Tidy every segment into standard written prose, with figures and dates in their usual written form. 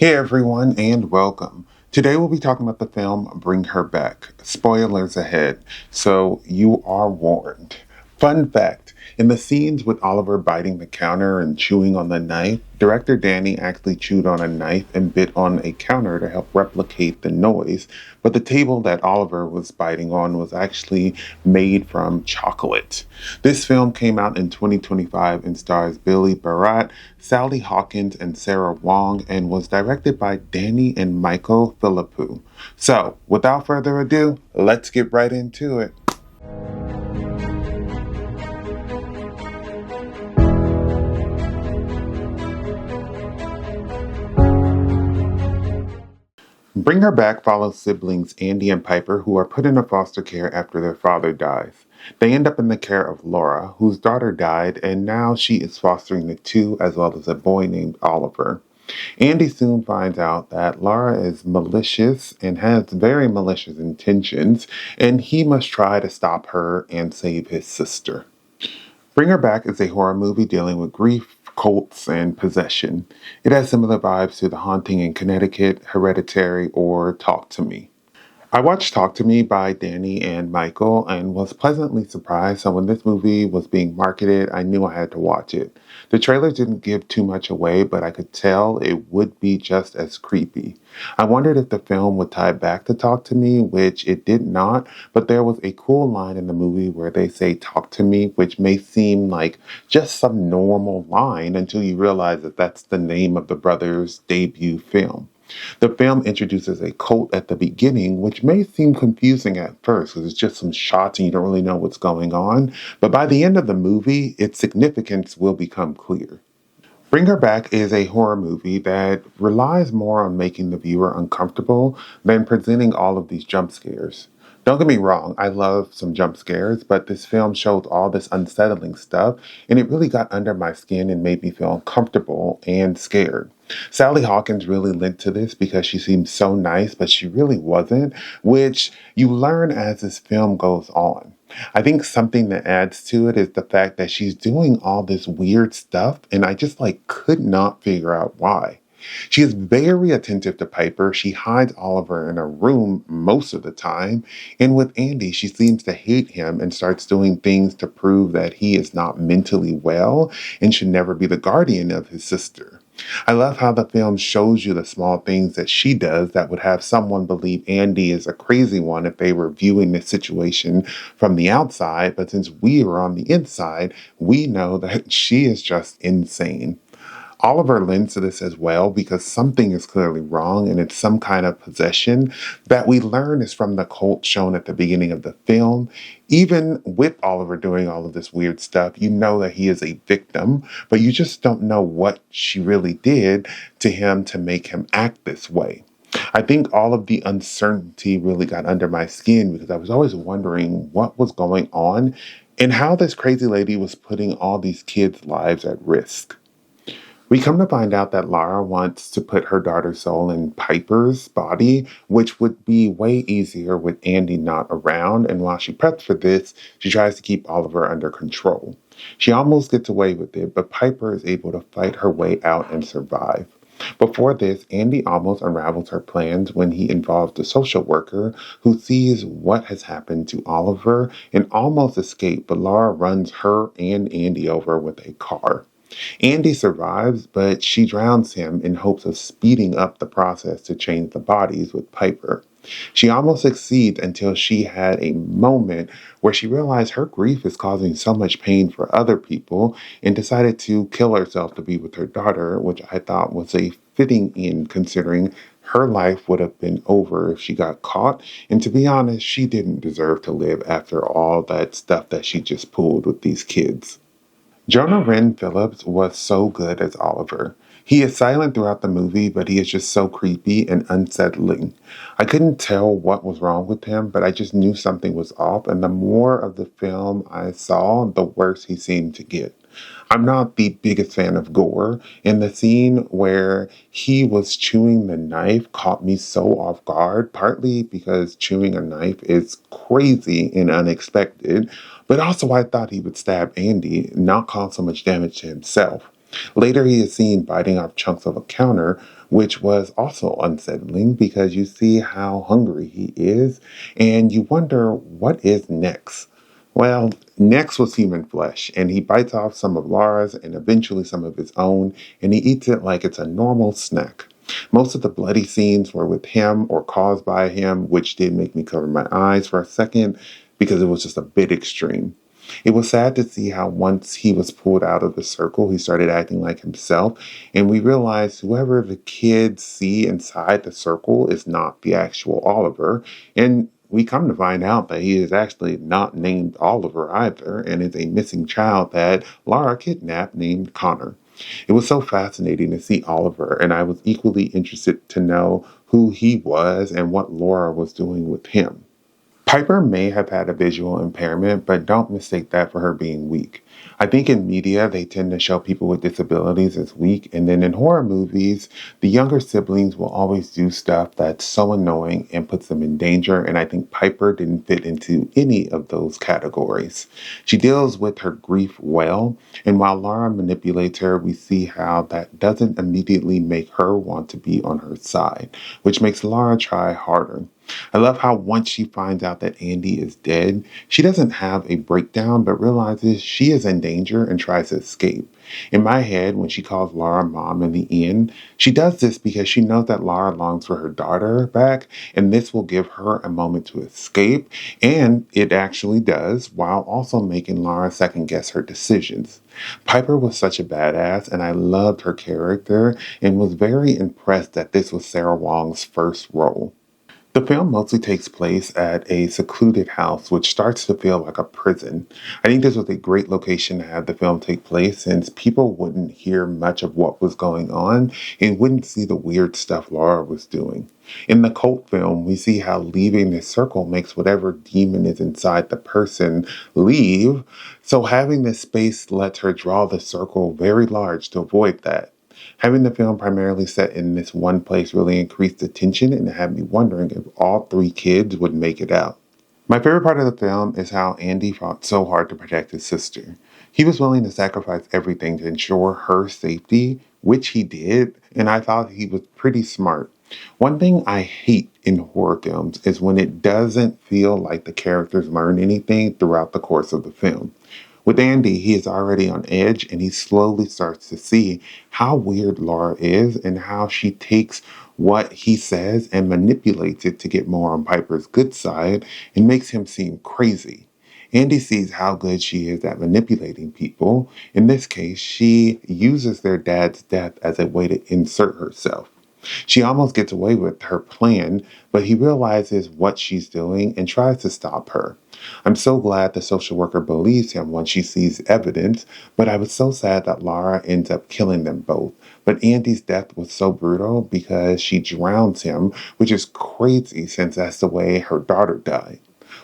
Hey everyone, and welcome. Today we'll be talking about the film Bring Her Back. Spoilers ahead, so you are warned. Fun fact, in the scenes with Oliver biting the counter and chewing on the knife, director Danny actually chewed on a knife and bit on a counter to help replicate the noise, but the table that Oliver was biting on was actually made from chocolate. This film came out in 2025 and stars Billy Barratt, Sally Hawkins, and Sara Wong, and was directed by Danny and Michael Philippou. So, without further ado, let's get right into it. Bring Her Back follows siblings Andy and Piper who are put into foster care after their father dies. They end up in the care of Laura, whose daughter died, and now she is fostering the two as well as a boy named Oliver. Andy soon finds out that Laura is malicious and has very malicious intentions, and he must try to stop her and save his sister. Bring Her Back is a horror movie dealing with grief, cults, and possession. It has similar vibes to The Haunting in Connecticut, Hereditary, or Talk to Me. I watched Talk to Me by Danny and Michael and was pleasantly surprised. So when this movie was being marketed, I knew I had to watch it. The trailer didn't give too much away, but I could tell it would be just as creepy. I wondered if the film would tie back to Talk to Me, which it did not, but there was a cool line in the movie where they say Talk to Me, which may seem like just some normal line until you realize that that's the name of the brothers' debut film. The film introduces a cult at the beginning, which may seem confusing at first because it's just some shots and you don't really know what's going on. But by the end of the movie, its significance will become clear. Bring Her Back is a horror movie that relies more on making the viewer uncomfortable than presenting all of these jump scares. Don't get me wrong, I love some jump scares, but this film shows all this unsettling stuff, and it really got under my skin and made me feel uncomfortable and scared. Sally Hawkins really lent to this because she seemed so nice, but she really wasn't, which you learn as this film goes on. I think something that adds to it is the fact that she's doing all this weird stuff, and I just could not figure out why. She is very attentive to Piper. She hides Oliver in a room most of the time. And with Andy, she seems to hate him and starts doing things to prove that he is not mentally well and should never be the guardian of his sister. I love how the film shows you the small things that she does that would have someone believe Andy is a crazy one if they were viewing the situation from the outside. But since we are on the inside, we know that she is just insane. Oliver lends to this as well because something is clearly wrong and it's some kind of possession that we learn is from the cult shown at the beginning of the film. Even with Oliver doing all of this weird stuff, you know that he is a victim, but you just don't know what she really did to him to make him act this way. I think all of the uncertainty really got under my skin because I was always wondering what was going on and how this crazy lady was putting all these kids' lives at risk. We come to find out that Lara wants to put her daughter's soul in Piper's body, which would be way easier with Andy not around, and while she preps for this, she tries to keep Oliver under control. She almost gets away with it, but Piper is able to fight her way out and survive. Before this, Andy almost unravels her plans when he involves the social worker who sees what has happened to Oliver and almost escapes, but Lara runs her and Andy over with a car. Andy survives, but she drowns him in hopes of speeding up the process to change the bodies with Piper. She almost succeeds until she had a moment where she realized her grief is causing so much pain for other people and decided to kill herself to be with her daughter, which I thought was a fitting end considering her life would have been over if she got caught. And to be honest, she didn't deserve to live after all that stuff that she just pulled with these kids. Jonah Wren Phillips was so good as Oliver. He is silent throughout the movie, but he is just so creepy and unsettling. I couldn't tell what was wrong with him, but I just knew something was off, and the more of the film I saw, the worse he seemed to get. I'm not the biggest fan of gore, and the scene where he was chewing the knife caught me so off guard, partly because chewing a knife is crazy and unexpected, but also I thought he would stab Andy, not cause so much damage to himself. Later, he is seen biting off chunks of a counter, which was also unsettling because you see how hungry he is and you wonder what is next. Well, next was human flesh, and he bites off some of Laura's and eventually some of his own, and he eats it like it's a normal snack. Most of the bloody scenes were with him or caused by him, which did make me cover my eyes for a second because it was just a bit extreme. It was sad to see how once he was pulled out of the circle, he started acting like himself, and we realized whoever the kids see inside the circle is not the actual Oliver, and we come to find out that he is actually not named Oliver either, and is a missing child that Laura kidnapped named Connor. It was so fascinating to see Oliver, and I was equally interested to know who he was and what Laura was doing with him. Piper may have had a visual impairment, but don't mistake that for her being weak. I think in media, they tend to show people with disabilities as weak, and then in horror movies, the younger siblings will always do stuff that's so annoying and puts them in danger, and I think Piper didn't fit into any of those categories. She deals with her grief well, and while Laura manipulates her, we see how that doesn't immediately make her want to be on her side, which makes Laura try harder. I love how once she finds out that Andy is dead, she doesn't have a breakdown but realizes she is in danger and tries to escape. In my head, when she calls Laura mom in the end, she does this because she knows that Laura longs for her daughter back, and this will give her a moment to escape, and it actually does, while also making Laura second guess her decisions. Piper was such a badass, and I loved her character and was very impressed that this was Sarah Wong's first role. The film mostly takes place at a secluded house, which starts to feel like a prison. I think this was a great location to have the film take place since people wouldn't hear much of what was going on and wouldn't see the weird stuff Laura was doing. In the cult film, we see how leaving this circle makes whatever demon is inside the person leave, so having this space lets her draw the circle very large to avoid that. Having the film primarily set in this one place really increased the tension and had me wondering if all three kids would make it out. My favorite part of the film is how Andy fought so hard to protect his sister. He was willing to sacrifice everything to ensure her safety, which he did, and I thought he was pretty smart. One thing I hate in horror films is when it doesn't feel like the characters learn anything throughout the course of the film. With Andy, he is already on edge and he slowly starts to see how weird Laura is and how she takes what he says and manipulates it to get more on Piper's good side and makes him seem crazy. Andy sees how good she is at manipulating people. In this case, she uses their dad's death as a way to insert herself. She almost gets away with her plan, but he realizes what she's doing and tries to stop her. I'm so glad the social worker believes him when she sees evidence, but I was so sad that Laura ends up killing them both. But Andy's death was so brutal because she drowns him, which is crazy since that's the way her daughter died.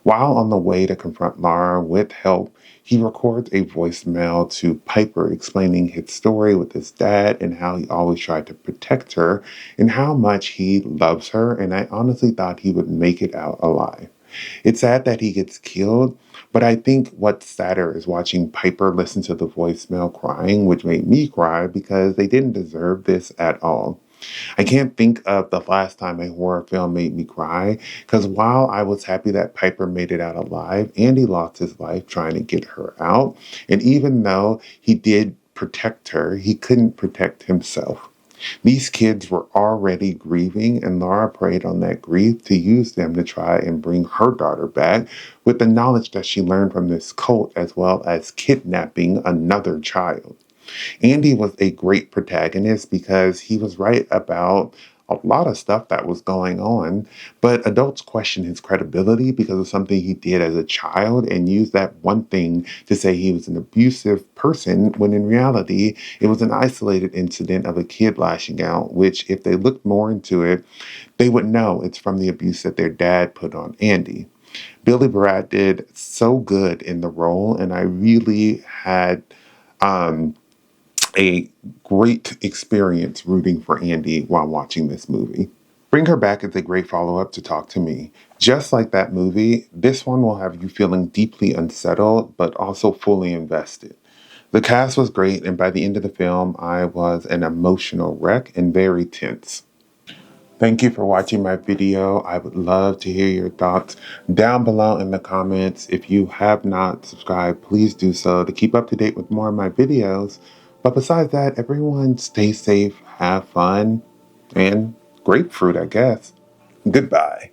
While on the way to confront Laura with help, he records a voicemail to Piper explaining his story with his dad and how he always tried to protect her and how much he loves her, and I honestly thought he would make it out alive. It's sad that he gets killed, but I think what's sadder is watching Piper listen to the voicemail crying, which made me cry because they didn't deserve this at all. I can't think of the last time a horror film made me cry, because while I was happy that Piper made it out alive, Andy lost his life trying to get her out, and even though he did protect her, he couldn't protect himself. These kids were already grieving, and Laura preyed on that grief to use them to try and bring her daughter back with the knowledge that she learned from this cult as well as kidnapping another child. Andy was a great protagonist because he was right about a lot of stuff that was going on, but adults question his credibility because of something he did as a child and used that one thing to say he was an abusive person when in reality it was an isolated incident of a kid lashing out, which if they looked more into it, they would know it's from the abuse that their dad put on Andy. Billy Barratt did so good in the role, and I really had um, a great experience rooting for Andy while watching this movie. Bring Her Back is a great follow up to Talk to Me. Just like that movie, this one will have you feeling deeply unsettled but also fully invested. The cast was great, and by the end of the film, I was an emotional wreck and very tense. Thank you for watching my video. I would love to hear your thoughts down below in the comments. If you have not subscribed, please do so to keep up to date with more of my videos. But besides that, everyone stay safe, have fun, and grapefruit, I guess. Goodbye.